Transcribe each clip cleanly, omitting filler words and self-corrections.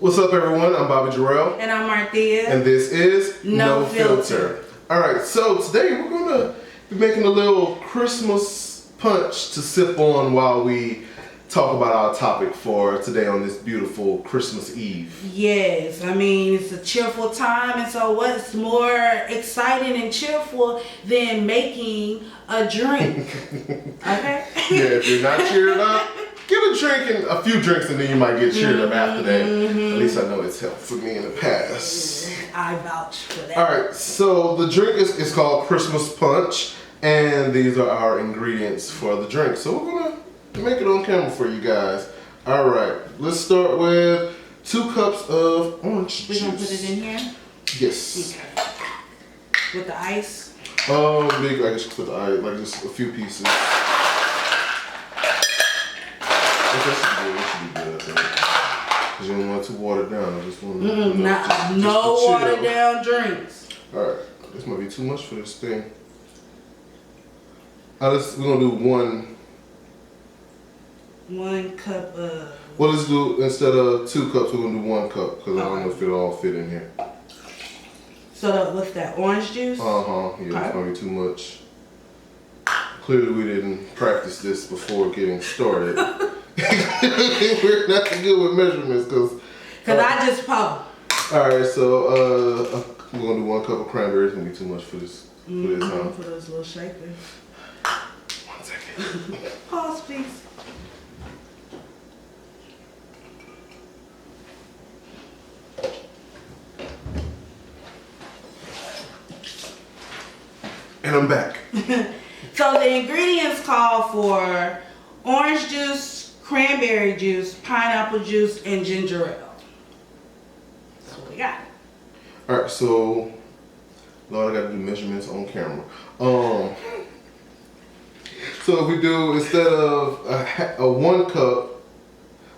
What's up, everyone? I'm Bobby Jarrell. And I'm Marthea. And this is No Filter. Alright, so today we're going to be making a little Christmas punch to sip on while we talk about our topic for today on this beautiful Christmas Eve. Yes, I mean, it's a cheerful time, and so what's more exciting and cheerful than making a drink? Okay? Yeah, if you're not cheered up, get a drink and a few drinks and then you might get cheered up after that. At least I know it's helped for me in the past. I vouch for that. Alright, so the drink is called Christmas Punch, and these are our ingredients for the drink. So we're going to make it on camera for you guys. Alright, let's start with 2 cups of orange juice. We're going to put it in here? Yes. Okay. With the ice? Big, I guess you put the ice, like just a few pieces. That should be good, I think. Because you don't want it too watered down. I just want to no watered down drinks. Alright, this might be too much for this thing. We're going to do 1 cup of... Well, let's do, instead of 2 cups, we're going to do 1 cup. Because I don't know if it'll all fit in here. So what's that, orange juice? Yeah, it's going to be too much. Clearly we didn't practice this before getting started. We're not good with measurements because I just pour. Alright, so we're gonna do 1 cup of cranberries. It's gonna be too much for this For those little shakers. 1 second. Pause, please. And I'm back. So the ingredients call for orange juice, cranberry juice, pineapple juice, and ginger ale. That's what we got. Alright, so Lord, I gotta do measurements on camera. So if we do, instead of a 1 cup,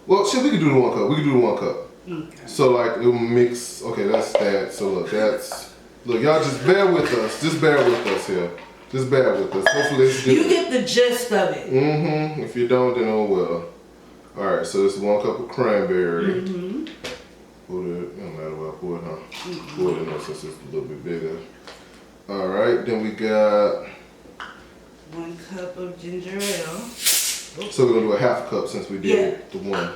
well, shit, we could do the 1 cup. We could do the 1 cup. Okay. So like it'll mix. Okay, that's that. So look, y'all just bear with us. Just bear with us here. Just bear with us. Hopefully this You get the gist of it. If you don't, then oh well. Alright, so this is 1 cup of cranberry. Put it, no matter what I pour it, huh? Pour it in there since it's a little bit bigger. Alright, then we got 1 cup of ginger ale. So we're gonna do a 1/2 cup since we did the 1.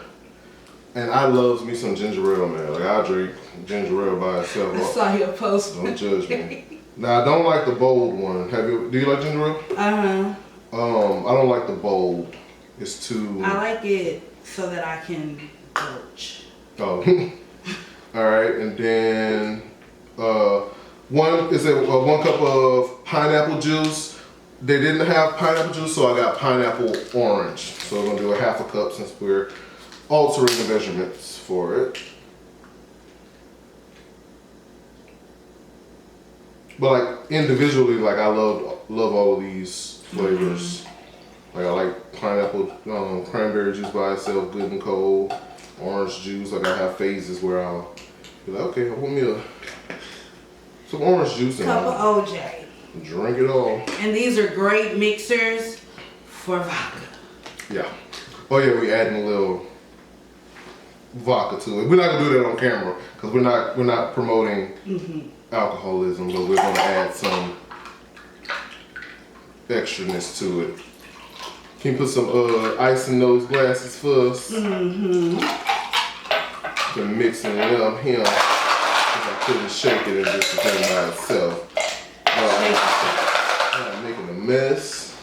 And I loves me some ginger ale, man. Like I drink ginger ale by itself. I saw your post. Don't judge me. Now I don't like the bold one. Do you like ginger ale? I don't like the bold. It's too. I like it so that I can belch. Oh. Alright, and then 1 cup of pineapple juice. They didn't have pineapple juice, so I got pineapple orange. So we're gonna do a 1/2 cup since we're altering the measurements for it. But like individually, like I love all of these flavors. Like I like pineapple, cranberry juice by itself, good and cold. Orange juice, like I have phases where I'll be like, okay, I want me some orange juice and Cup of OJ. Drink it all. And these are great mixers for vodka. Yeah. Oh yeah, we adding a little vodka to it. We're not gonna do that on camera because we're not promoting alcoholism, but we're gonna add some extraness to it. Can you put some ice in those glasses for us? Been mixing it up here. I couldn't shake it and just done by itself. I'm making a mess.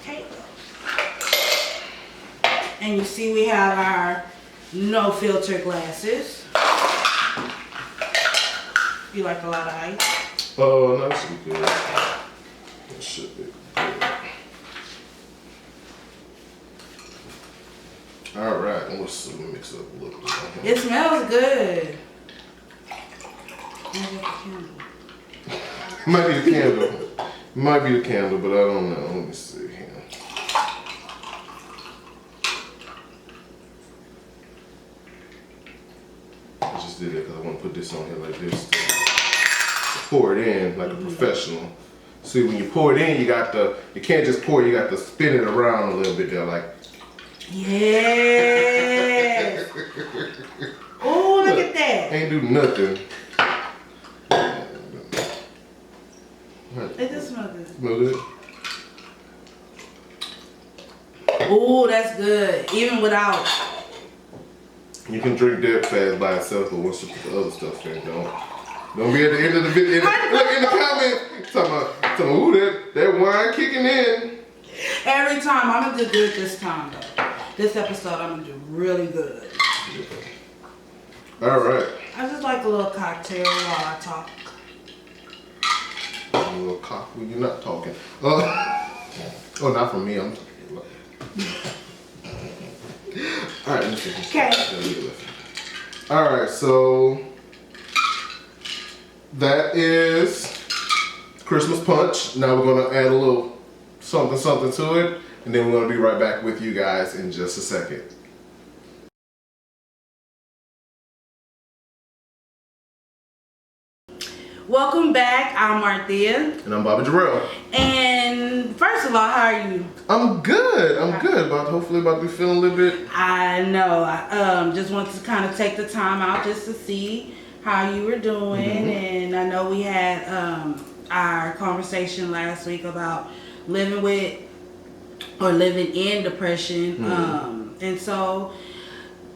Okay. And you see we have our no filter glasses. You like a lot of ice? Oh, no, that should be good. That should be good. Alright, let's mix it up a little bit. It smells good. Might be the candle. Might be the candle, but I don't know. Let me see here. I just did it because I want to put this on here like this to pour it in like a professional. See, when you pour it in, you can't just pour, you got to spin it around a little bit there, like. Yes. Oh, look at bad. Ain't do nothing. It does smell good. Smell good? Ooh, that's good. Even without. You can drink that fast by itself, but once you put the other stuff in, don't be at the end of the video. Look in the comments, talking about, ooh, that wine kicking in. Every time. I'm going to do good this time, though. This episode, I'm going to do really good. All right. I just like a little cocktail while I talk. A little cock when you're not talking. Oh, not from me. I'm talking. All right, let's see. Okay. All right, so that is Christmas punch. Now we're gonna add a little something to it, and then we're gonna be right back with you guys in just a second. Welcome back. I'm Marthea. And I'm Bobby Jarrell. And first of all, how are you? I'm good. Hopefully about to be feeling a little bit. I know. I just wanted to kind of take the time out just to see how you were doing. And I know we had our conversation last week about living with or living in depression. And so,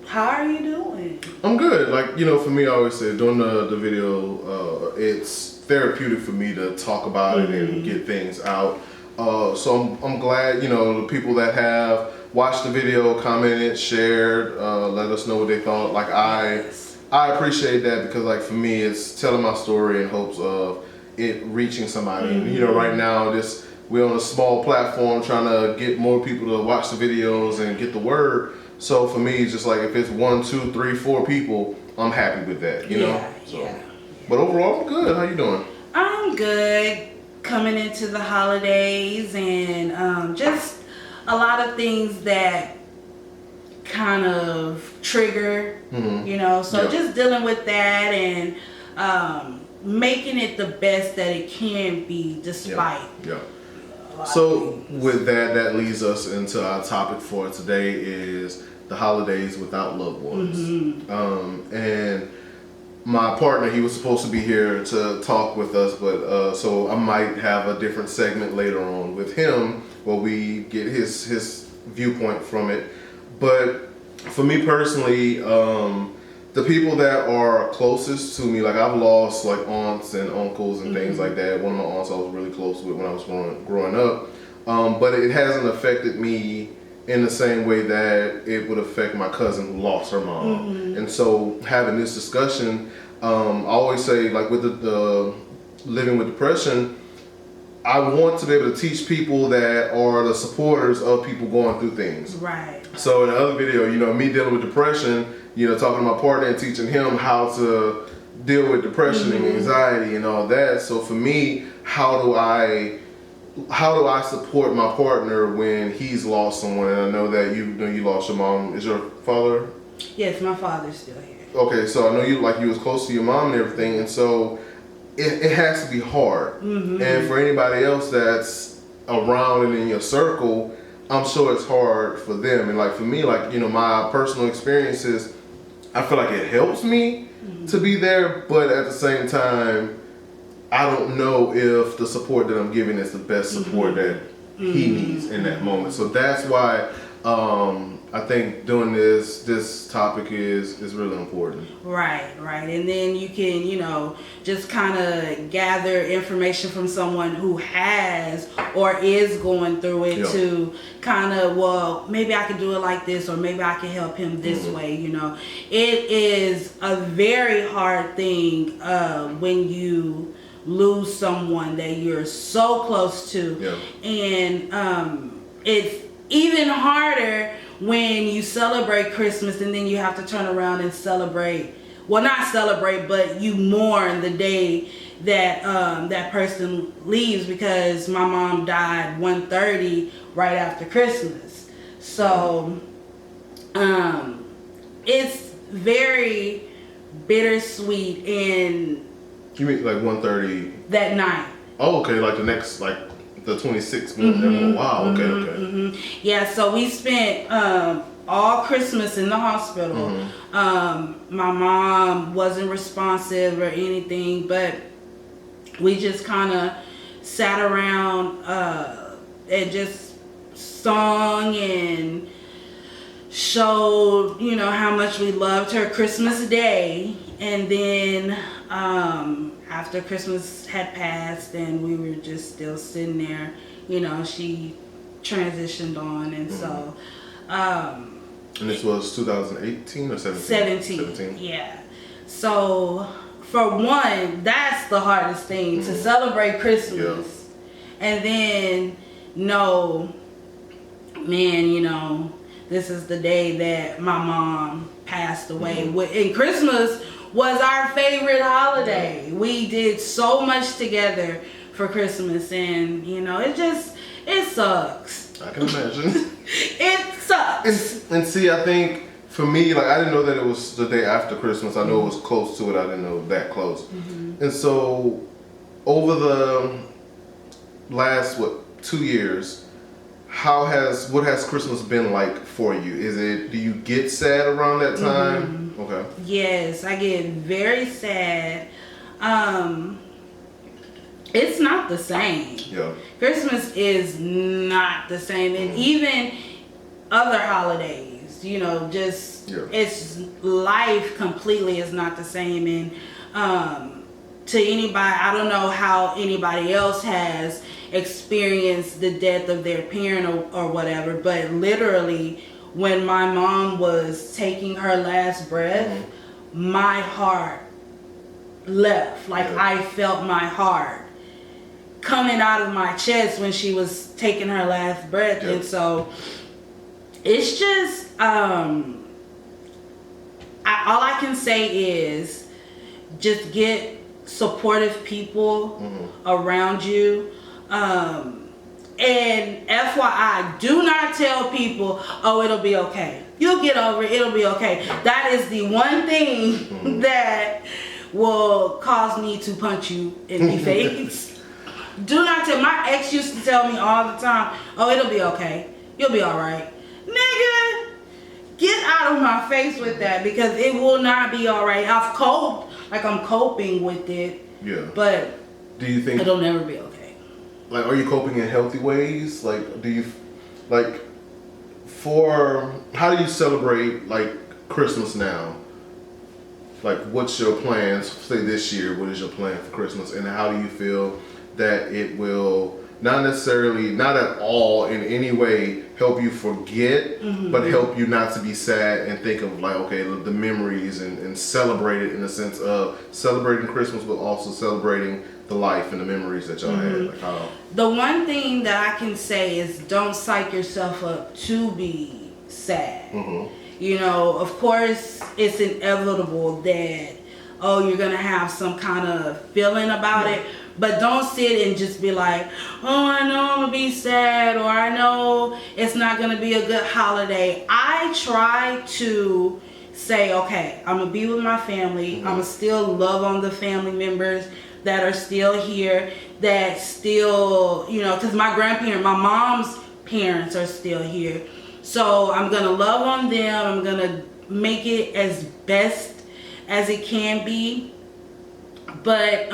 how are you doing? I'm good. Like, for me, I always say doing the video, it's therapeutic for me to talk about it and get things out. So I'm glad, the people that have watched the video, commented, shared, let us know what they thought. Like, I appreciate that because, like, for me, it's telling my story in hopes of it reaching somebody. And, right now, we're on a small platform trying to get more people to watch the videos and get the word. So for me, it's just like if it's 1, 2, 3, 4 people, I'm happy with that, Yeah. But overall, I'm good. How you doing? I'm good. Coming into the holidays and just a lot of things that kind of trigger, So just dealing with that and making it the best that it can be despite. Yeah. So with that leads us into our topic for today is the holidays without loved ones. And my partner, he was supposed to be here to talk with us, but so I might have a different segment later on with him where we get his viewpoint from it. But for me personally, the people that are closest to me, like I've lost like aunts and uncles and things like that. One of my aunts I was really close with when I was growing up. But it hasn't affected me in the same way that it would affect my cousin who lost her mom. And so having this discussion, I always say like with the living with depression, I want to be able to teach people that are the supporters of people going through things. Right. So in the other video, me dealing with depression, talking to my partner and teaching him how to deal with depression and anxiety and all that. So for me, how do I support my partner when he's lost someone? And I know that you lost your mom. Is your father? Yes, my father's still here. Okay, so I know you was close to your mom and everything, and so it has to be hard. And for anybody else that's around and in your circle, I'm sure it's hard for them. And like for me, like my personal experiences, I feel like it helps me to be there, but at the same time, I don't know if the support that I'm giving is the best support that he needs in that moment. So that's why I think doing this topic is really important. Right. And then you can, just kind of gather information from someone who has or is going through it to kind of, well, maybe I can do it like this or maybe I can help him this way, It is a very hard thing when you lose someone that you're so close to. And it's even harder when you celebrate Christmas and then you have to turn around and celebrate, well, not celebrate, but you mourn the day that that person leaves, because my mom died 1:30 right after Christmas. So it's very bittersweet. And you mean like 1:30 that night? Oh, okay, like the next, like the 26th. Wow, okay. Yeah, so we spent all Christmas in the hospital. My mom wasn't responsive or anything, but we just kind of sat around and just sung and showed, you know, how much we loved her Christmas Day. And then after Christmas had passed and we were just still sitting there, you know, she transitioned on. And so and this was 2018 or 17, yeah. So for one, that's the hardest thing, to celebrate Christmas. And then know, man, you know, this is the day that my mom passed away. And Christmas was our favorite holiday. We did so much together for Christmas, and you know, it sucks. I can imagine. It sucks. And see, I think for me, like, I didn't know that it was the day after Christmas. I know it was close to it. I didn't know that close. And so over the last 2 years, what has Christmas been like for you? Do you get sad around that time? Okay. Yes, I get very sad. It's not the same. Yeah. Christmas is not the same, and even other holidays, you know, just it's life completely is not the same. And to anybody, I don't know how anybody else has experienced the death of their parent or whatever, but literally when my mom was taking her last breath, my heart left. Like, I felt my heart coming out of my chest when she was taking her last breath. And so it's just all I can say is just get supportive people around you. And FYI, do not tell people, oh, it'll be okay. You'll get over it. It'll be okay. That is the one thing that will cause me to punch you in the face. Do not tell. My ex used to tell me all the time, oh, it'll be okay. You'll be all right. Nigga, get out of my face with that, because it will not be all right. I've coped. Like, I'm coping with it. Yeah. But do you think it'll never be okay? Like, are you coping in healthy ways? Like, how do you celebrate, like, Christmas now? Like, what's your plans? Say this year, what is your plan for Christmas? And how do you feel that it will not at all in any way help you forget, but help you not to be sad and think of, like, okay, the memories and celebrate it in the sense of celebrating Christmas, but also celebrating the life and the memories that y'all had? Like, how? The one thing that I can say is don't psych yourself up to be sad. You know, of course, it's inevitable that, oh, you're going to have some kind of feeling about it. But don't sit and just be like, oh, I know I'm going to be sad, or I know it's not going to be a good holiday. I try to say, okay, I'm going to be with my family. I'm going to still love on the family members that are still here, that still, you know, because my mom's parents are still here. So I'm going to love on them. I'm going to make it as best as it can be. But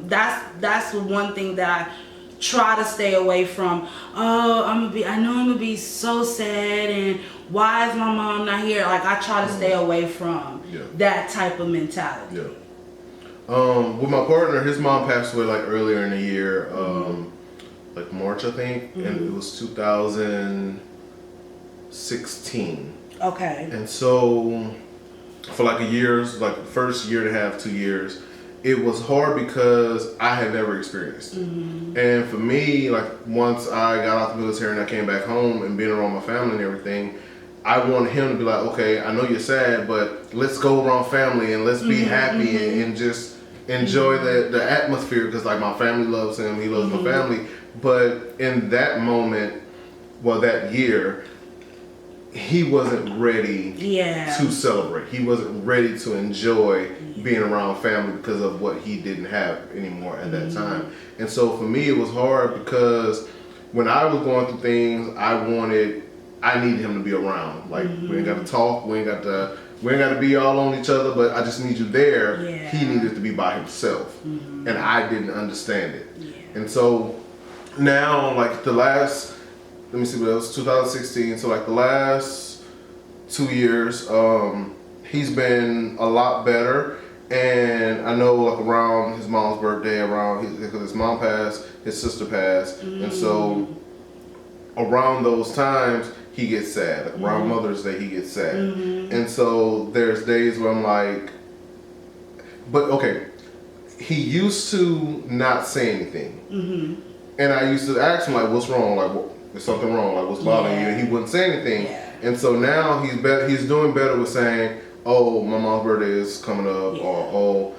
that's one thing that I try to stay away from. Oh, I know I'm gonna be so sad, and why is my mom not here? Like, I try to stay away from that type of mentality. With my partner, his mom passed away like earlier in the year, like March, I think, and it was 2016. Okay. And so for like a year, like the first year and a half, 2 years, it was hard because I had never experienced it. And for me, like, once I got out the military and I came back home and being around my family and everything, I wanted him to be like, okay, I know you're sad, but let's go around family and let's be happy and just enjoy the atmosphere, because, like, my family loves him, he loves my family. But in that moment, well, that year, he wasn't ready to celebrate. He wasn't ready to enjoy being around family because of what he didn't have anymore at that time. And so for me, it was hard because when I was going through things, I I need him to be around. Like we ain't got to talk, we ain't got to be all on each other, but I just need you there. Yeah. He needed to be by himself, and I didn't understand it. Yeah. And so now, like the last, let me see what else, 2016. So like the last 2 years, he's been a lot better. And I know like around his mom's birthday, because his mom passed, his sister passed, and so around those times he gets sad. Like around Mother's Day he gets sad, and so there's days where I'm like, but okay, he used to not say anything, and I used to ask him like, "What's wrong? Like, is something wrong? Like, what's bothering you?" And he wouldn't say anything, and so now he's better. He's doing better with saying, "Oh, my mom's birthday is coming up," or "Oh,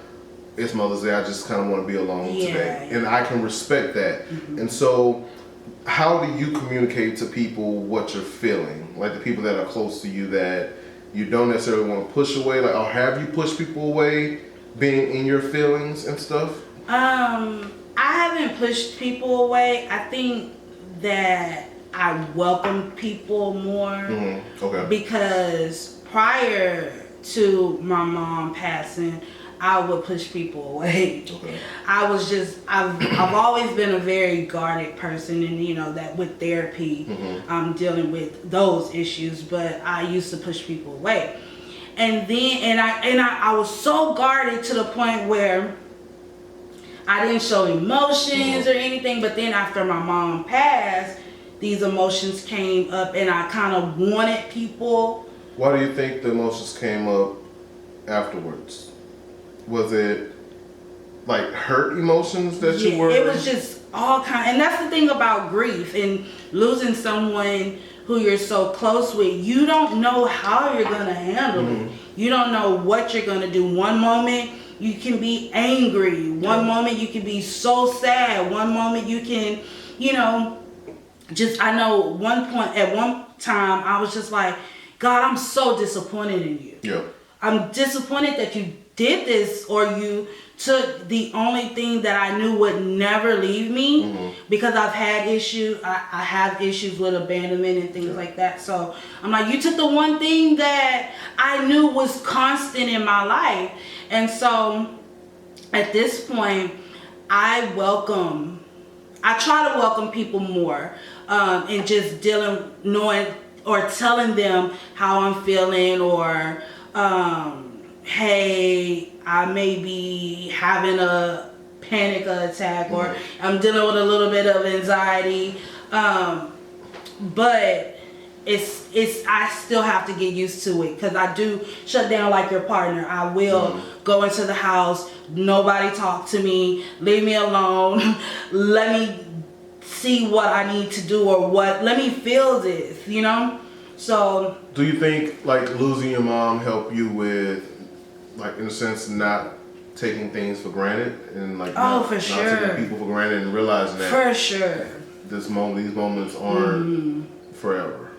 it's Mother's Day. I just kind of want to be alone today," and I can respect that. And so, how do you communicate to people what you're feeling? Like the people that are close to you that you don't necessarily want to push away. Like, or have you pushed people away, being in your feelings and stuff? I haven't pushed people away. I think that I welcome people more Okay. because prior to my mom passing, I would push people away. Okay. I've always been a very guarded person, and you know that with therapy, I'm dealing with those issues. But I used to push people away, and then I was so guarded to the point where I didn't show emotions or anything. But then after my mom passed, these emotions came up, and I kind of wanted people. Why do you think the emotions came up afterwards? Was it like hurt emotions that you were? It was just all kind, and that's the thing about grief and losing someone who you're so close with. You don't know how you're gonna handle it. You don't know what you're gonna do. One moment you can be angry. One moment you can be so sad. One moment you can, you know, just I know at one time I was just like, God, I'm so disappointed in you. Yeah. I'm disappointed that you did this, or you took the only thing that I knew would never leave me, because I've had issues. I have issues with abandonment and things like that. So I'm like, you took the one thing that I knew was constant in my life. And so at this point, I try to welcome people more, and just knowing or telling them how I'm feeling, or hey, I may be having a panic attack, or I'm dealing with a little bit of anxiety, but I still have to get used to it, because I do shut down like your partner. I will go into the house, nobody talk to me, leave me alone, let me see what I need to do, or let me feel this, you know? So do you think like losing your mom helped you with, like, in a sense, not taking things for granted, and like not taking people for granted, and realizing that for sure these moments aren't forever?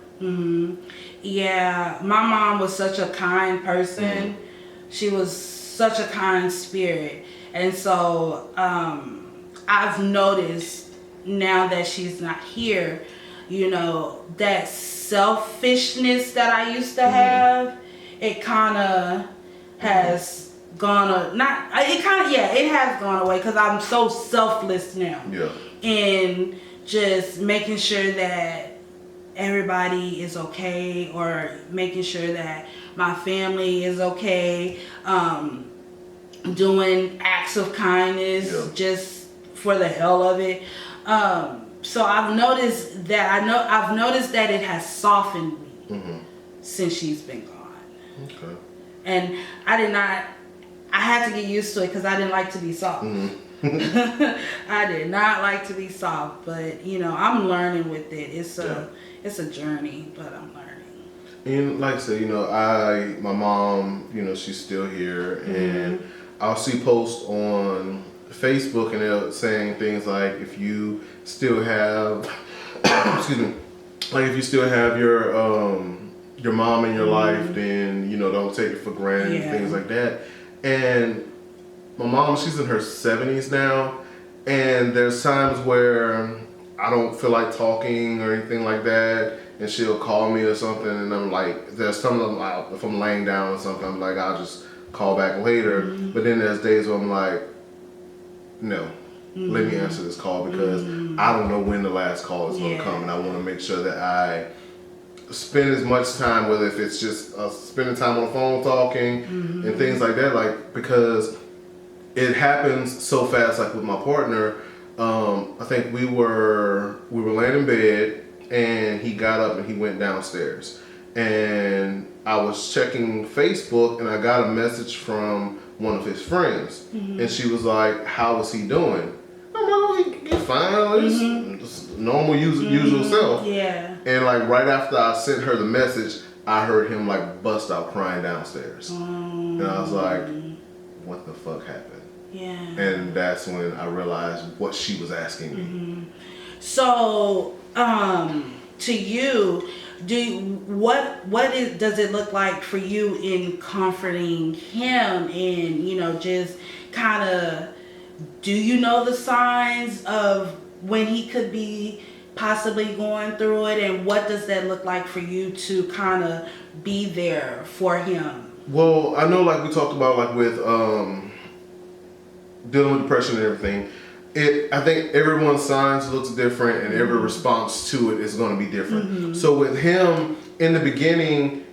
Yeah, my mom was such a kind person. She was such a kind spirit, and so I've noticed now that she's not here, you know, that selfishness that I used to have, it kind of has gone it has gone away, because I'm so selfless now. And just making sure that everybody is okay, or making sure that my family is okay, doing acts of kindness just for the hell of it. So I've noticed that it has softened me since she's been gone. Okay. And I had to get used to it, because I didn't like to be soft. I did not like to be soft, but you know, I'm learning with it. It's a journey, but I'm learning. And like I said, you know, my mom, you know, she's still here, and I'll see posts on Facebook and they're saying things like, if you still have excuse me, like if you still have your mom in your life, then, you know, don't take it for granted, and things like that. And my mom, she's in her 70s now, and there's times where I don't feel like talking or anything like that, and she'll call me or something, and I'm like, there's some of them, if I'm laying down or something, I'm like, I'll just call back later. But then there's days where I'm like, no, let me answer this call because I don't know when the last call is going to come, and I want to make sure that I spend as much time, whether if it's just spending time on the phone talking and things like that, like, because it happens so fast. Like with my partner, I think we were laying in bed and he got up and he went downstairs, and I was checking Facebook and I got a message from one of his friends, and she was like, "How is he doing?" I'm like, "Oh, he's fine. It's normal, usual self." Yeah. And like right after I sent her the message, I heard him like bust out crying downstairs, and I was like, "What the fuck happened?" Yeah. And that's when I realized what she was asking me. So, to you, does it look like for you in comforting him, and just kind of, do you know the signs of when he could be possibly going through it, and what does that look like for you to kind of be there for him? Well, I know, like we talked about, like with dealing with depression and everything, I think everyone's signs looks different, and every response to it is going to be different. So with him, in the beginning,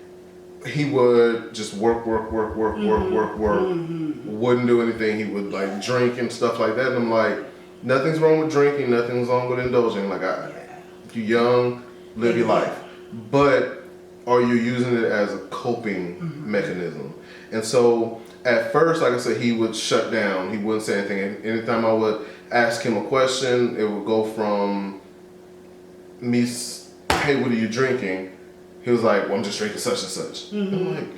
he would just work, wouldn't do anything. He would like drink and stuff like that, and I'm like, nothing's wrong with drinking, nothing's wrong with indulging. Like, you're young, live your life, but are you using it as a coping mechanism? And so at first, like I said, he would shut down. He wouldn't say anything. And anytime I would ask him a question, it would go from me, "Hey, what are you drinking?" He was like, "Well, I'm just drinking such and such." I'm like,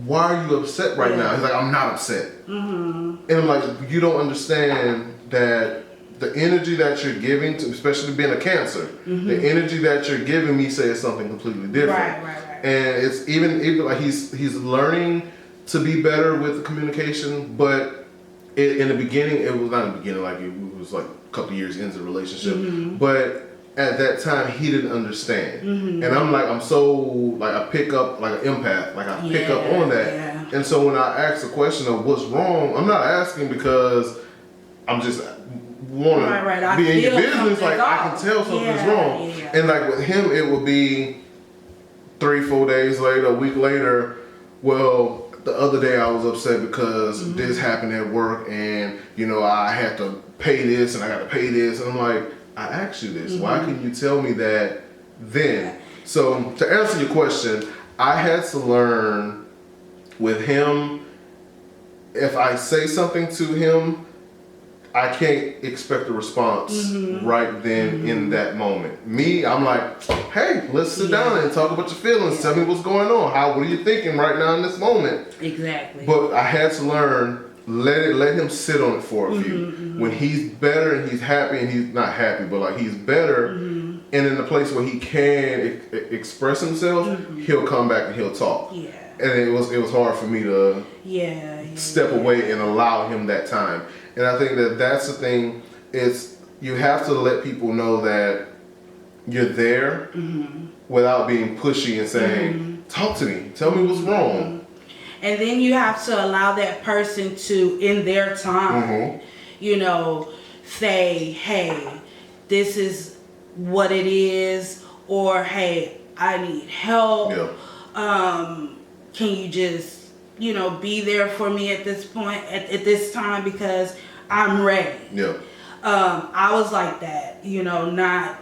why are you upset right now? He's like, "I'm not upset." And I'm like, you don't understand that the energy that you're giving to, especially being a Cancer, the energy that you're giving me says something completely different. Right. And it's even like he's learning to be better with the communication, but in the beginning, it was not in the beginning, like it was like a couple years into the relationship, but at that time he didn't understand. And I'm so like, I pick up like an empath, like I pick up on that. And so when I ask the question of what's wrong, I'm not asking because I'm just want to be in your business. Like, I can tell something's wrong. And like with him, it would be 3-4 days later, a week later, well, the other day I was upset because this happened at work, and I had to pay this and I got to pay this, and I'm like, I asked you this. Why couldn't you tell me that then? So to answer your question, I had to learn with him, if I say something to him, I can't expect a response right then in that moment. Me, I'm like, "Hey, let's sit down and talk about your feelings. Tell me what's going on. What are you thinking right now in this moment?" Exactly. But I had to learn, let him sit on it for a few. When he's better and he's happy, and he's not happy, but like he's better, and in the place where he can express himself, he'll come back and he'll talk. And it was hard for me to step away and allow him that time. And I think that's the thing, is you have to let people know that you're there without being pushy and saying, "Talk to me, tell me what's wrong." And then you have to allow that person to, in their time, say, "Hey, this is what it is," or, "Hey, I need help. Can you just, be there for me at this point, at this time, because I'm ready." I was like that, not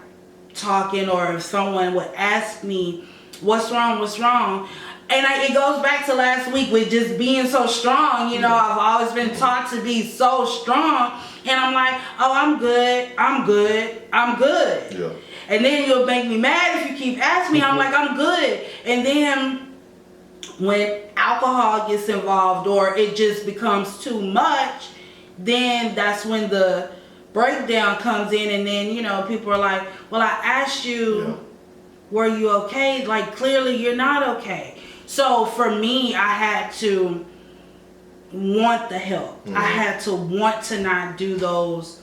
talking, or if someone would ask me, what's wrong? And it goes back to last week with just being so strong. I've always been taught to be so strong, and I'm like, "Oh, I'm good. And then you'll make me mad if you keep asking me. I'm like, "I'm good." And then when alcohol gets involved, or it just becomes too much, then that's when the breakdown comes in. And then people are like, "Well, I asked you, were you okay? Like, clearly you're not okay." So for me, I had to want the help. I had to want to not do those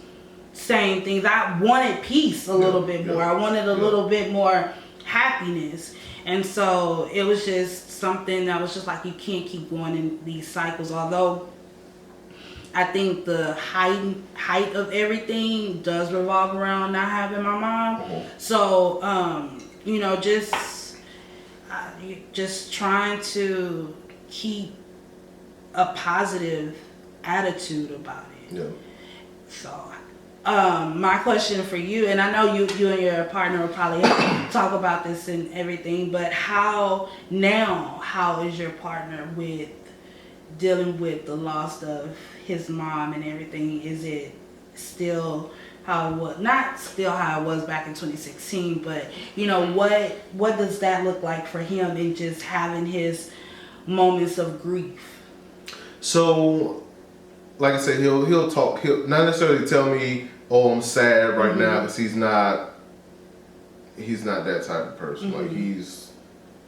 same things. I wanted peace a little bit more. I wanted a little bit more happiness. And so it was just something that was just like, you can't keep going in these cycles. Although I think the height of everything does revolve around not having my mom. So, you know, just trying to keep a positive attitude about it. Yeah. So, my question for you, and I know you and your partner will probably talk about this and everything, but how is your partner with dealing with the loss of his mom and everything? Is it still how it was, not still how it was back in 2016, but you know, what does that look like for him in just having his moments of grief? So, like I said, he'll talk. He'll not necessarily tell me, "Oh, I'm sad right now," because he's not that type of person. Like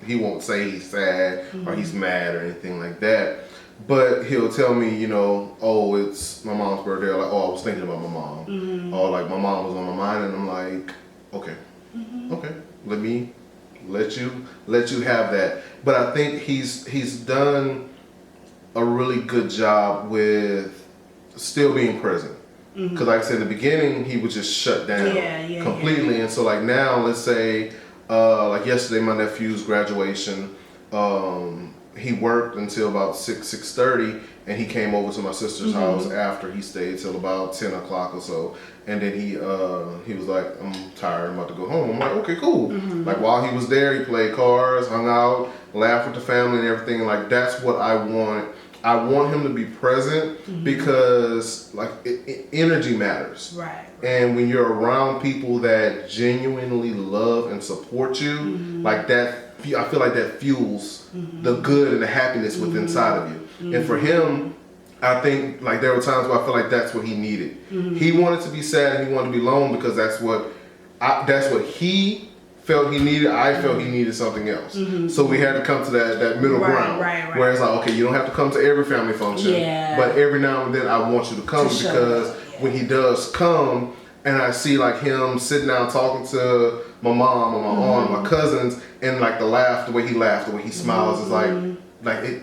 he won't say he's sad or he's mad or anything like that. But he'll tell me, you know, "Oh, it's my mom's birthday." Or like, "Oh, I was thinking about my mom," or like, "My mom was on my mind," and I'm like, "Okay, okay, let me let you have that." But I think he's done a really good job with still being present. Because like I said, in the beginning, he would just shut down completely. And so like now, let's say, like yesterday, my nephew's graduation, he worked until about 6:30, and he came over to my sister's house after. He stayed till about 10 o'clock or so. And then he was like, "I'm tired, I'm about to go home." I'm like, "Okay, cool." Like while he was there, he played cards, hung out, laughed with the family and everything. Like that's what I want. I want him to be present because like energy matters. Right. And when you're around people that genuinely love and support you, like that, I feel like that fuels the good and the happiness within inside of you. And for him, I think like there were times where I feel like that's what he needed. He wanted to be sad and he wanted to be alone because that's what he felt he needed. I felt he needed something else. So we had to come to that middle ground where it's like, okay, you don't have to come to every family function, but every now and then I want you to come because when he does come and I see like him sitting down talking to my mom or my aunt, my cousins, and like the way he laughed, the way he smiles is like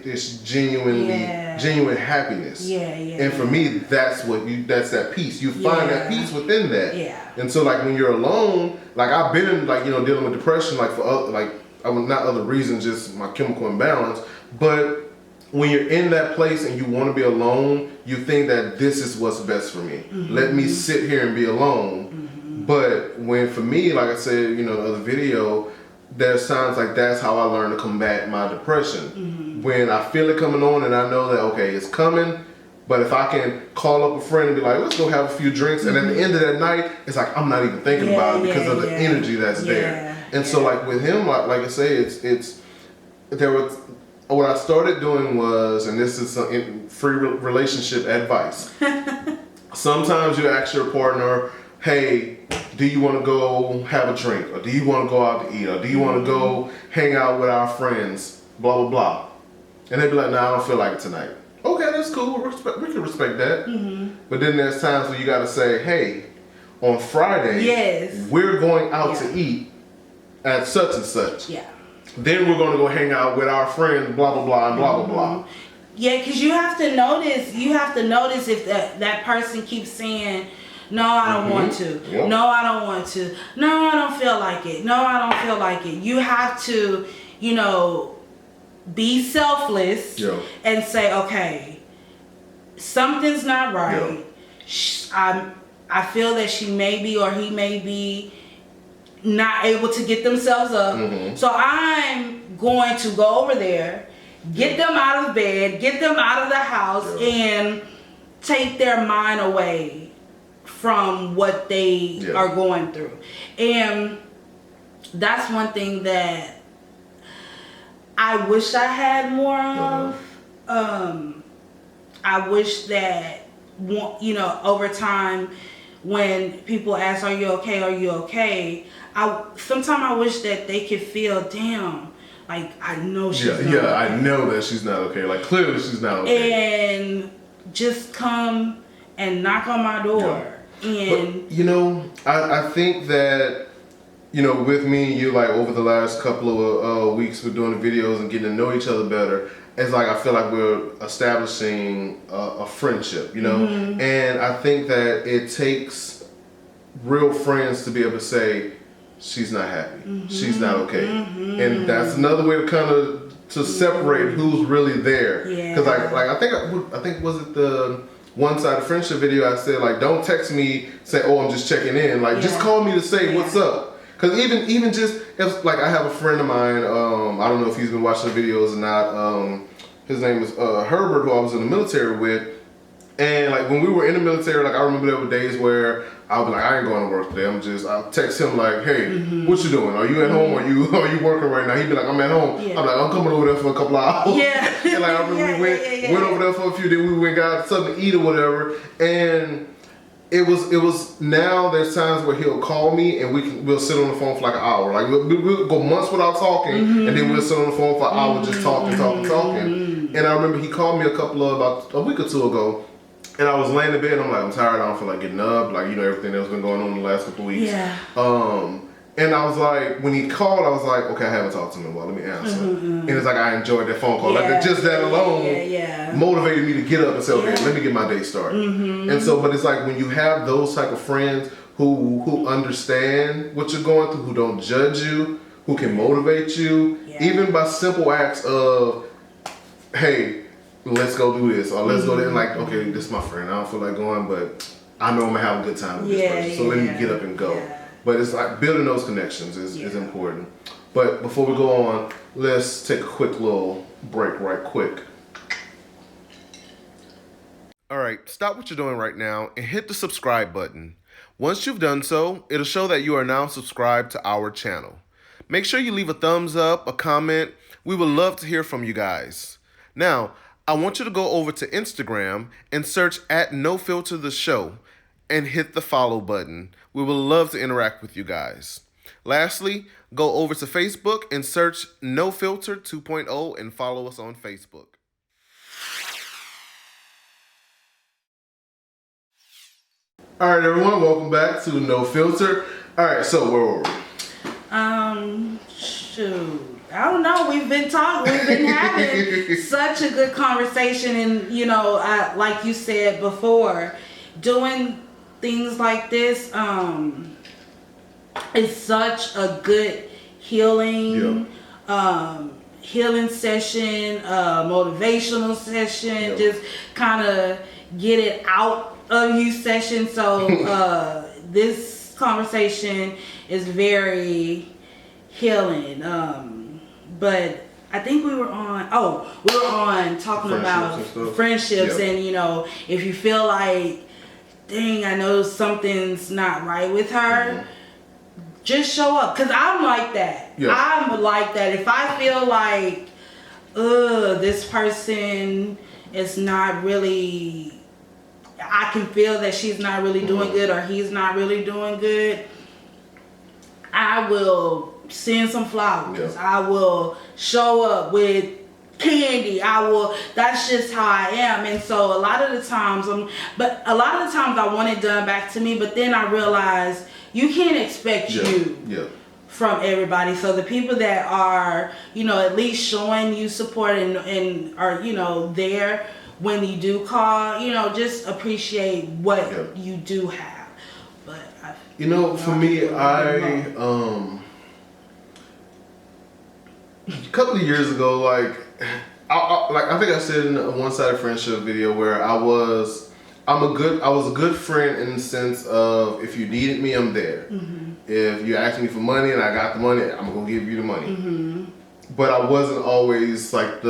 it's genuine happiness. And for me, that's that peace. You find that peace within that. And so like when you're alone, like I've been in like, you know, dealing with depression, like for other, like not other reasons, just my chemical imbalance. But when you're in that place and you want to be alone, you think that this is what's best for me. Let me sit here and be alone. But when for me, like I said, you know, the other video, there's times like that's how I learn to combat my depression. When I feel it coming on and I know that, okay, it's coming, but if I can call up a friend and be like, let's go have a few drinks, and at the end of that night, it's like I'm not even thinking about it because of the energy that's there. And so like with him, like I say, what I started doing was, and this is some free relationship advice. Sometimes you ask your partner, "Hey, do you want to go have a drink? Or do you want to go out to eat? Or do you want to go hang out with our friends? Blah, blah, blah." And they'd be like, "No, I don't feel like it tonight." Okay, that's cool. We can respect that. But then there's times where you got to say, "Hey, on Friday, we're going out to eat at such and such. Then we're going to go hang out with our friends, blah, blah, blah, and blah, blah, blah." Yeah, because you have to notice if that person keeps saying, "No, I don't want to. No, I don't want to. No, I don't feel like it. No, I don't feel like it." You have to, you know, be selfless and say, "Okay, something's not right. I feel that she may be or he may be not able to get themselves up. So I'm going to go over there, get them out of bed, get them out of the house, and take their mind away from what they are going through." And that's one thing that I wish I had more of. I wish that, you know, over time, when people ask, "Are you okay? Are you okay?" Sometimes I wish that they could feel, damn, like I know she's not okay. I know that she's not okay. Like clearly she's not okay. And just come and knock on my door. And but, you know, I think that, you know, with me and you, like over the last couple of weeks, we're doing the videos and getting to know each other better. It's like I feel like we're establishing a friendship, you know, and I think that it takes real friends to be able to say she's not happy, she's not okay, and that's another way to kind of to separate who's really there. Because I think was it the one-sided friendship video I said, like, don't text me say, oh, I'm just checking in, like just call me to say what's up. Because even just, if, like, I have a friend of mine, I don't know if he's been watching the videos or not, his name is Herbert, who I was in the military with, and, like, when we were in the military, like, I remember there were days where I'll be like, I ain't going to work today, I'll text him, like, hey, what you doing? Are you at home? Are you working right now? He'd be like, I'm at home. I'm like, I'm coming over there for a couple of hours. And, like, I remember we went over there for a few days, we went and got something to eat or whatever, and it was now there's times where he'll call me and we'll sit on the phone for like an hour. Like we'll go months without talking, and then we'll sit on the phone for an hour just talking. And I remember he called me about a week or two ago, and I was laying in bed and I'm like, I'm tired, I don't feel like getting up, like, you know, everything that's been going on in the last couple of weeks. And I was like, when he called, I was like, okay, I haven't talked to him in a while, let me answer. And it's like, I enjoyed that phone call. Like, just that alone motivated me to get up and say, okay, let me get my day started. And so, but it's like, when you have those type of friends who understand what you're going through, who don't judge you, who can motivate you, even by simple acts of, hey, let's go do this, or let's go there, and like, okay, this is my friend, I don't feel like going, but I know I'm gonna have a good time with this person, so let me get up and go. But it's like building those connections is important. But before we go on, let's take a quick little break right quick. All right, stop what you're doing right now and hit the subscribe button. Once you've done so, it'll show that you are now subscribed to our channel. Make sure you leave a thumbs up, a comment. We would love to hear from you guys. Now, I want you to go over to Instagram and search @NoFilterTheShow and hit the follow button. We would love to interact with you guys. Lastly, go over to Facebook and search No Filter 2.0 and follow us on Facebook. All right, everyone, welcome back to No Filter. All right, so where were we? Shoot, I don't know. We've been having such a good conversation, and you know, like you said before, doing things like this is such a good healing session, motivational session, just kind of get it out of you session. So this conversation is very healing. But I think we were on talking about friendships, and you know, if you feel like, dang, I know something's not right with her, just show up. Cause I'm like that. I'm like that. If I feel like, this person is not really, I can feel that she's not really doing good, or he's not really doing good, I will send some flowers. I will show up with candy. That's just how I am. And so a lot of the times I want it done back to me, but then I realize you can't expect you from everybody. So the people that are, you know, at least showing you support and are, you know, there when you do call, you know, just appreciate what you do have. But for me, a couple of years ago, like I think I said in a one-sided friendship video where I was a good friend in the sense of, if you needed me, I'm there. If you asked me for money and I got the money, I'm gonna give you the money. But I wasn't always like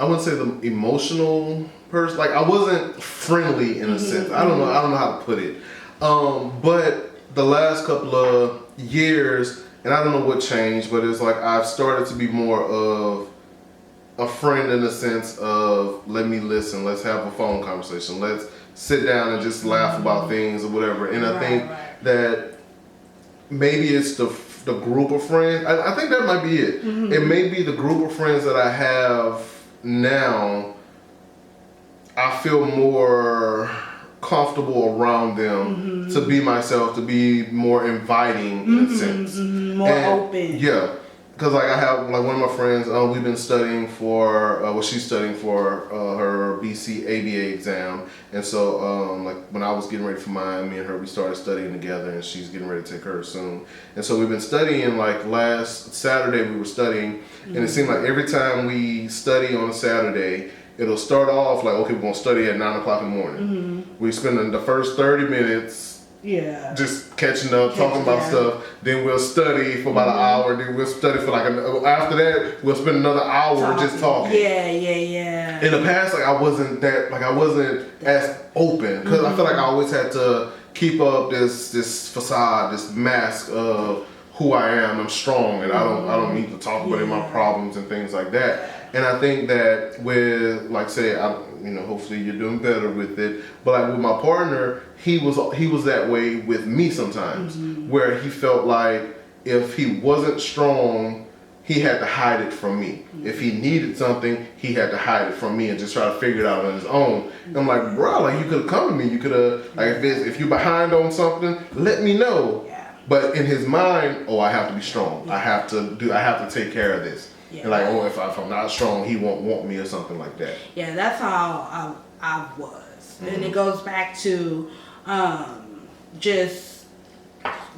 I wouldn't say the emotional person. Like, I wasn't friendly in a sense. I don't know how to put it. But the last couple of years, and I don't know what changed, but it's like I've started to be more of a friend in the sense of, let me listen, let's have a phone conversation, let's sit down and just laugh about things or whatever. And I think that maybe it's the group of friends. I think that might be it. It may be the group of friends that I have now. I feel more comfortable around them to be myself, to be more inviting in a sense. More open. Yeah. Because like I have like one of my friends, we've been studying for she's studying for her BC ABA exam, and so like when I was getting ready for mine, me and her we started studying together, and she's getting ready to take hers soon, and so we've been studying. Like last Saturday we were studying, and it seemed like every time we study on a Saturday, it'll start off like, okay, we're gonna study at 9 o'clock in the morning. We spend the first 30 minutes. Yeah. Just catching up, talking about stuff. Then we'll study for about an hour. Then we'll study for after that, we'll spend another hour just talking. Yeah. In the past, like I wasn't as open because I feel like I always had to keep up this facade, this mask of who I am. I'm strong, and I don't need to talk about my problems and things like that. And I think that with like say hopefully you're doing better with it. But like with my partner, he was that way with me sometimes, where he felt like if he wasn't strong, he had to hide it from me. If he needed something, he had to hide it from me and just try to figure it out on his own. And I'm like, bro, like you could have come to me. You could have like if you're behind on something, let me know. Yeah. But in his mind, I have to be strong. Yeah. I have to take care of this. Yeah. And like, if I'm not strong, he won't want me or something like that. Yeah, that's how I was. And it goes back to just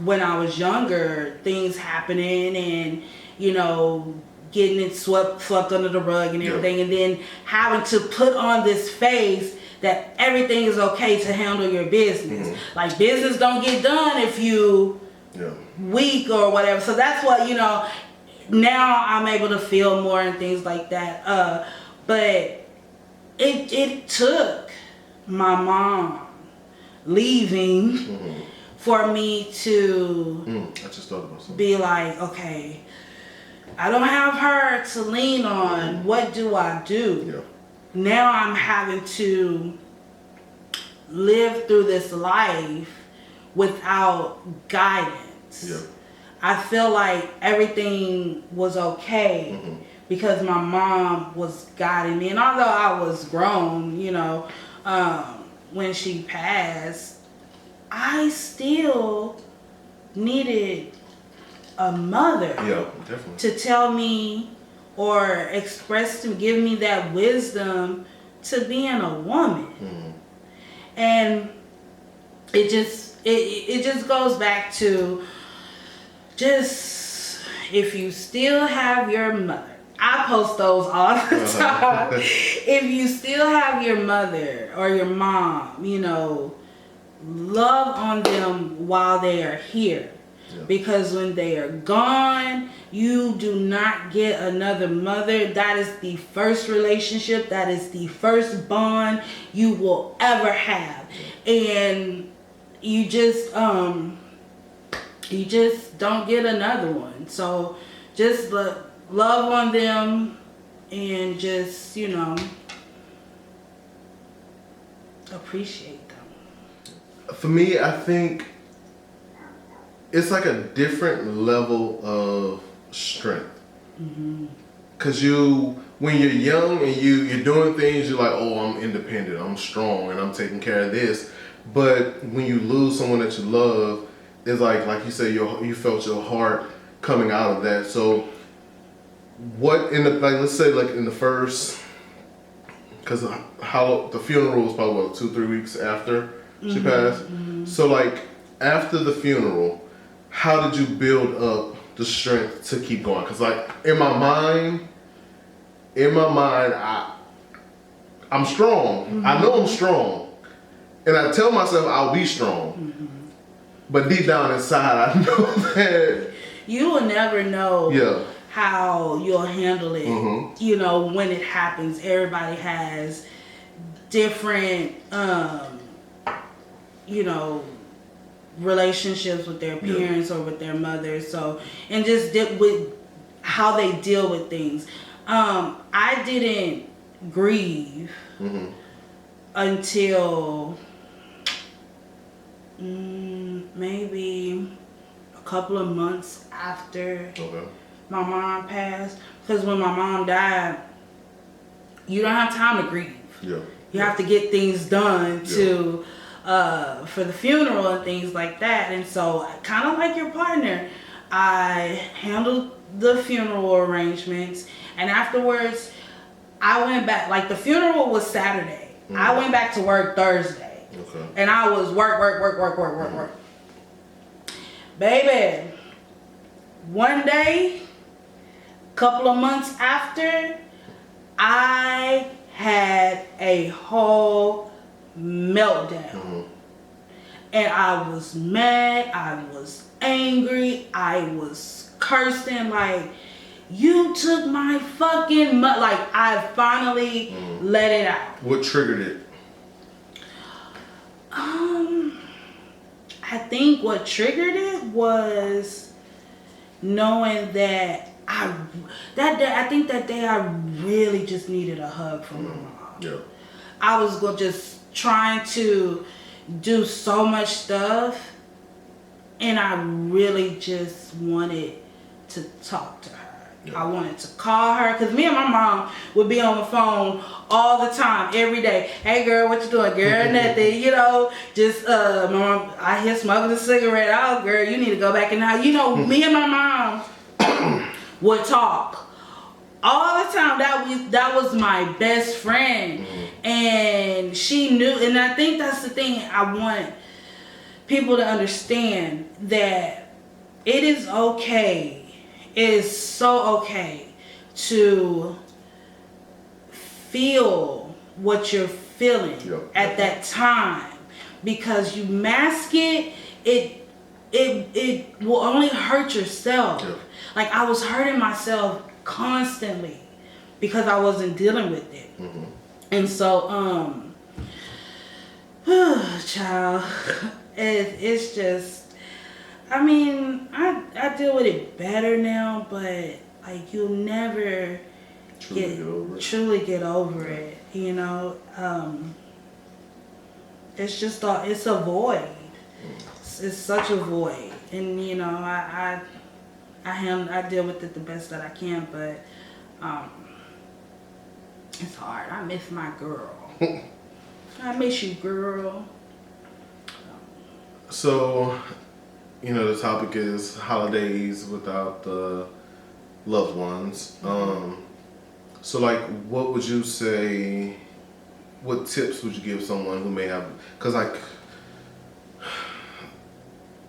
when I was younger, things happening and, getting it swept under the rug and everything. And then having to put on this face that everything is okay to handle your business. Like business don't get done if you weak or whatever. So that's what, now I'm able to feel more and things like that. But it took my mom leaving for me to I just thought about something. Be like, okay, I don't have her to lean on. What do I do? Yeah. Now I'm having to live through this life without guidance. Yeah. I feel like everything was okay because my mom was guiding me. And although I was grown, when she passed, I still needed a mother to tell me or give me that wisdom to being a woman. And it just goes back to just if you still have your mother, I post those all the time. If you still have your mother or your mom, love on them while they are here. Yeah. Because when they are gone, you do not get another mother. That is the first relationship. That is the first bond you will ever have. And you just don't get another one. So just love on them and just, appreciate them. For me, I think it's like a different level of strength. Because when you're young and you're doing things, you're like, I'm independent, I'm strong, and I'm taking care of this. But when you lose someone that you love, it's like you say, you felt your heart coming out of that. So what let's say in the first, because the funeral was probably 2-3 weeks after she passed. So like after the funeral, how did you build up the strength to keep going? Because like in my mind, I'm strong. I know I'm strong, and I tell myself I'll be strong. But deep down inside, I know that you will never know how you'll handle it. When it happens, everybody has different, relationships with their parents or with their mothers. So, and just with how they deal with things. I didn't grieve until maybe a couple of months after my mom passed. Because when my mom died, you don't have time to grieve. You have to get things done to for the funeral and things like that. And so, kind of like your partner, I handled the funeral arrangements, and afterwards, I went back. Like, the funeral was Saturday. I went back to work Thursday. Okay. And I was work. Baby, one day, couple of months after, I had a whole meltdown. And I was mad, I was angry, I was cursing, like, you took my fucking like, I finally let it out. What triggered it? I think what triggered it was knowing that I think that day I really just needed a hug from my mom. Yeah. I was just trying to do so much stuff, and I really just wanted to talk to her. Yeah. I wanted to call her, because me and my mom would be on the phone all the time, every day. Hey girl, what you doing? Girl, nothing, you know, just my mom, I hear smoking a cigarette. Oh girl, you need to go back in the house. You know, me and my mom would talk all the time. That was my best friend. And she knew, and I think that's the thing I want people to understand, that it is okay. It is so okay to feel what you're feeling at that time, because you mask it, it will only hurt yourself. Like, I was hurting myself constantly because I wasn't dealing with it. And so, child, it's just, I mean, I deal with it better now, but like, you'll never truly get over it, you know. It's just it's a void. It's such a void, and you know, I deal with it the best that I can, but it's hard. I miss my girl. I miss you, girl. So, you know, the topic is holidays without the loved ones. So, like, what would you say? What tips would you give someone who may have? Because, like,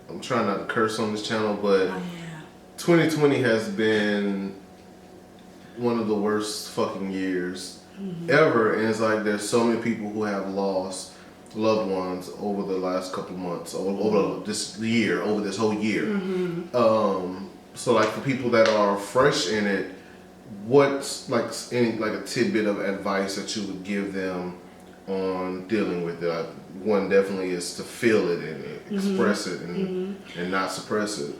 I'm trying not to curse on this channel, but 2020 has been one of the worst fucking years ever, and it's like there's so many people who have lost loved ones over the last couple of months, over this year, over this whole year. So like, for people that are fresh in it, what's like a tidbit of advice that you would give them on dealing with it? One definitely is to feel it and express it and not suppress it.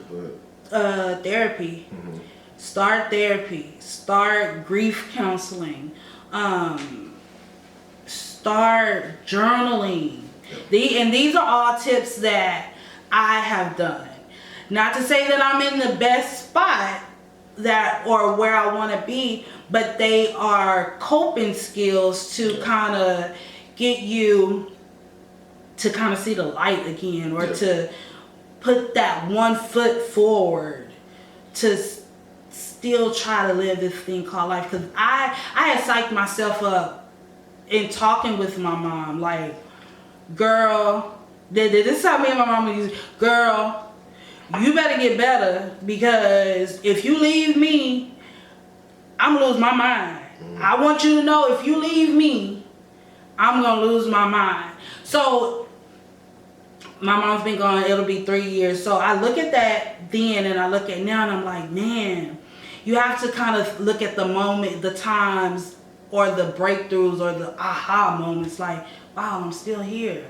But therapy. Start therapy. Start grief counseling. Start journaling. These are all tips that I have done. Not to say that I'm in the best spot or where I want to be, but they are coping skills to kind of get you to kind of see the light again, or to put that one foot forward to still try to live this thing called life. Because I had psyched myself up in talking with my mom, like, girl, this is how me and my mom used, girl, you better get better, because if you leave me, I'm gonna lose my mind. I want you to know, if you leave me, I'm gonna lose my mind. So my mom's been gone, it'll be 3 years. So I look at that then and I look at now, and I'm like, man, you have to kind of look at the moment, the times, or the breakthroughs, or the aha moments, like, wow, I'm still here.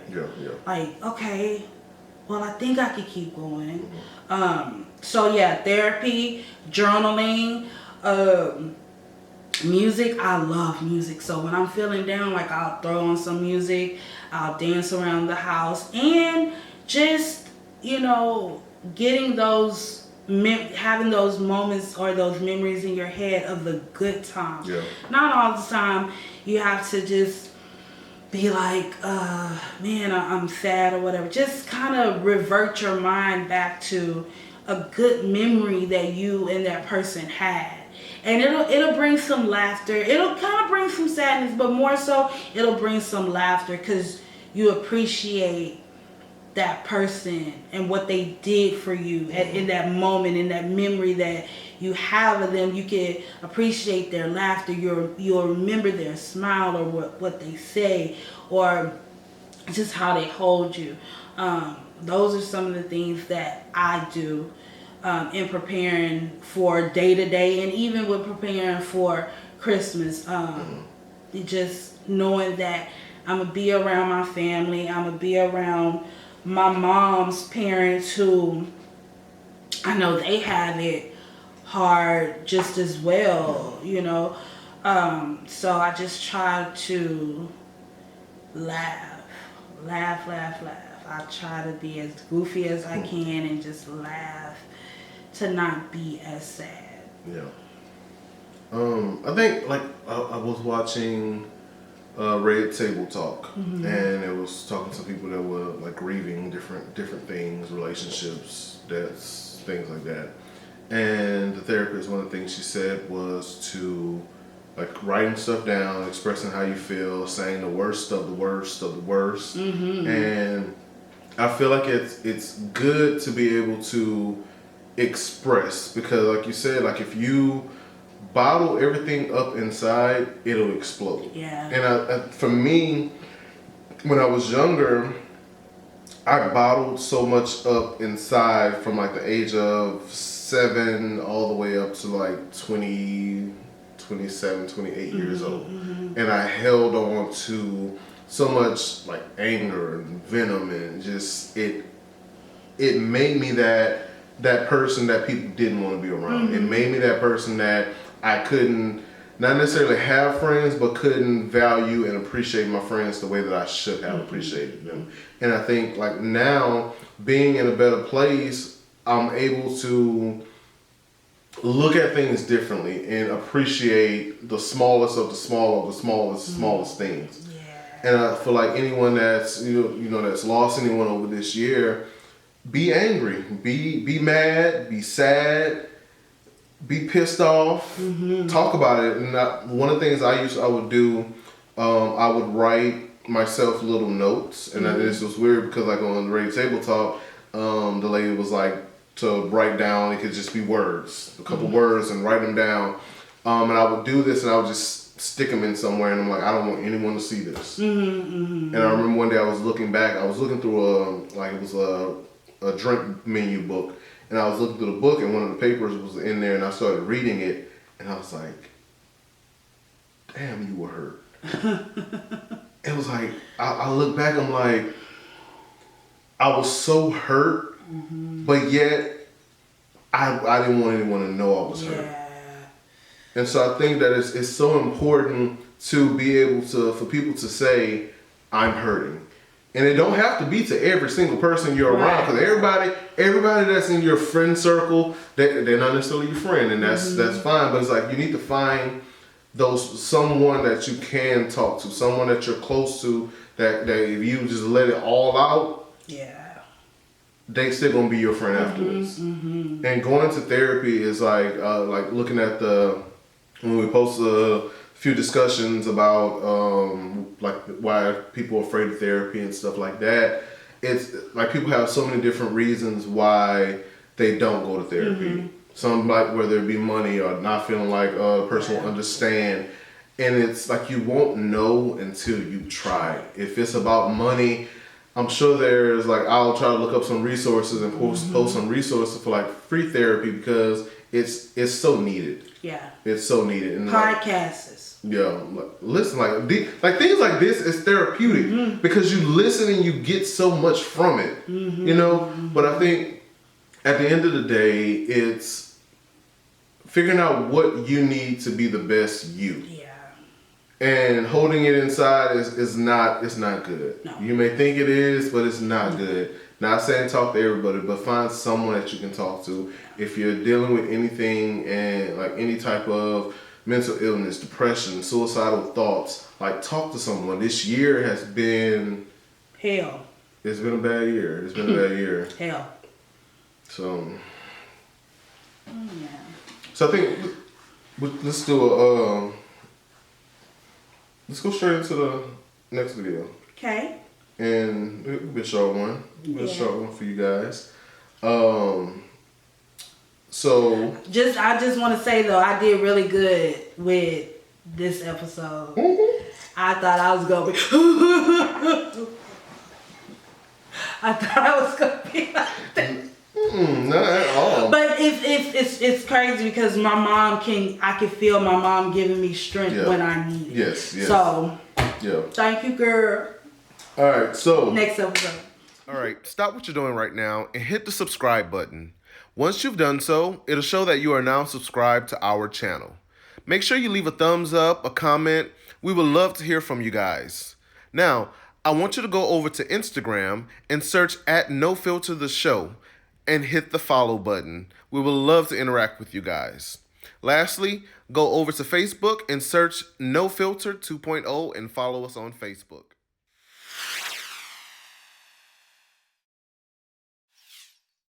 Like, okay, well, I think I could keep going. So yeah, therapy, journaling, music. I love music. So when I'm feeling down, like, I'll throw on some music, I'll dance around the house, and just, you know, getting those, having those moments or those memories in your head of the good times. Not all the time. You have to just be like, man, I'm sad or whatever. Just kind of revert your mind back to a good memory that you and that person had. And it'll bring some laughter. It'll kind of bring some sadness, but more so, it'll bring some laughter because you appreciate that person and what they did for you in that moment, in that memory that you have of them. You can appreciate their laughter. You'll remember their smile or what they say or just how they hold you. Those are some of the things that I do in preparing for day to day, and even with preparing for Christmas. Just knowing that I'm gonna be around my family. I'm gonna be around my mom's parents, who I know they have it hard just as well, you know. So I just try to laugh. I try to be as goofy as I can and just laugh to not be as sad. Yeah. I think like I was watching Red Table Talk, and it was talking to people that were like grieving different things, relationships, deaths, things like that. And the therapist, one of the things she said was to like writing stuff down, expressing how you feel, saying the worst of the worst of the worst. And I feel like it's good to be able to express, because like you said, like if you bottle everything up inside, it'll explode. Yeah. And I, for me, when I was younger, I bottled so much up inside from like the age of 7 all the way up to like 20, 27, 28 years old. And I held on to so much like anger and venom, and just it made me that person that people didn't want to be around. It made me that person that I couldn't not necessarily have friends, but couldn't value and appreciate my friends the way that I should have appreciated them. And I think like now, being in a better place, I'm able to look at things differently and appreciate the smallest of the small of the smallest things. Yeah. And I feel like anyone that's you know that's lost anyone over this year, be angry, be mad, be sad, be pissed off, talk about it. And one of the things I would do, I would write myself little notes. And this was weird because like on the Red Table Talk, the lady was like to write down, it could just be words, a couple words, and write them down. And I would do this, and I would just stick them in somewhere, and I'm like, I don't want anyone to see this. And I remember one day I was looking through it was a drink menu book, and I was looking through the book, and one of the papers was in there, and I started reading it, and I was like, damn, you were hurt. It was like, I look back, I'm like, I was so hurt, but yet I didn't want anyone to know I was hurt. And so I think that it's so important to be able to, for people to say, I'm hurting. And it don't have to be to every single person you're around, because everybody that's in your friend circle, they're not necessarily your friend, and that's fine. But it's like you need to find someone that you can talk to, someone that you're close to, that if you just let it all out, they still gonna be your friend afterwards. And going to therapy is like looking at when we post a few discussions about like why people are afraid of therapy and stuff like that. It's like people have so many different reasons why they don't go to therapy. Some like whether it be money or not feeling like a person will understand. And it's like you won't know until you try. If it's about money, I'm sure there's like, I'll try to look up some resources and post some resources for like free therapy, because it's so needed. Yeah. It's so needed. And Podcasts. Listen, like things like this is therapeutic because you listen and you get so much from it, you know. But I think at the end of the day, it's figuring out what you need to be the best you. Yeah. And holding it inside is not good. No. You may think it is, but it's not good. Not saying talk to everybody, but find someone that you can talk to. If you're dealing with anything and like any type of mental illness, depression, suicidal thoughts, like talk to someone. This year has been Hell. It's been a bad year. It's been a bad year. Hell. So. Yeah. So I think let's do let's go straight into the next video. Okay. And it'll be a short one. It'll be a short one for you guys. So I just want to say though, I did really good with this episode. I thought I was gonna be. I thought I was gonna be like that. Not at all. But it's crazy because I can feel my mom giving me strength when I need it. Yes. So yeah. Thank you, girl. All right, so Next episode. All right, stop what you're doing right now and hit the subscribe button. Once you've done so, it'll show that you are now subscribed to our channel. Make sure you leave a thumbs up, a comment. We would love to hear from you guys. Now, I want you to go over to Instagram and search @NoFilterTheShow and hit the follow button. We would love to interact with you guys. Lastly, go over to Facebook and search No Filter 2.0 and follow us on Facebook.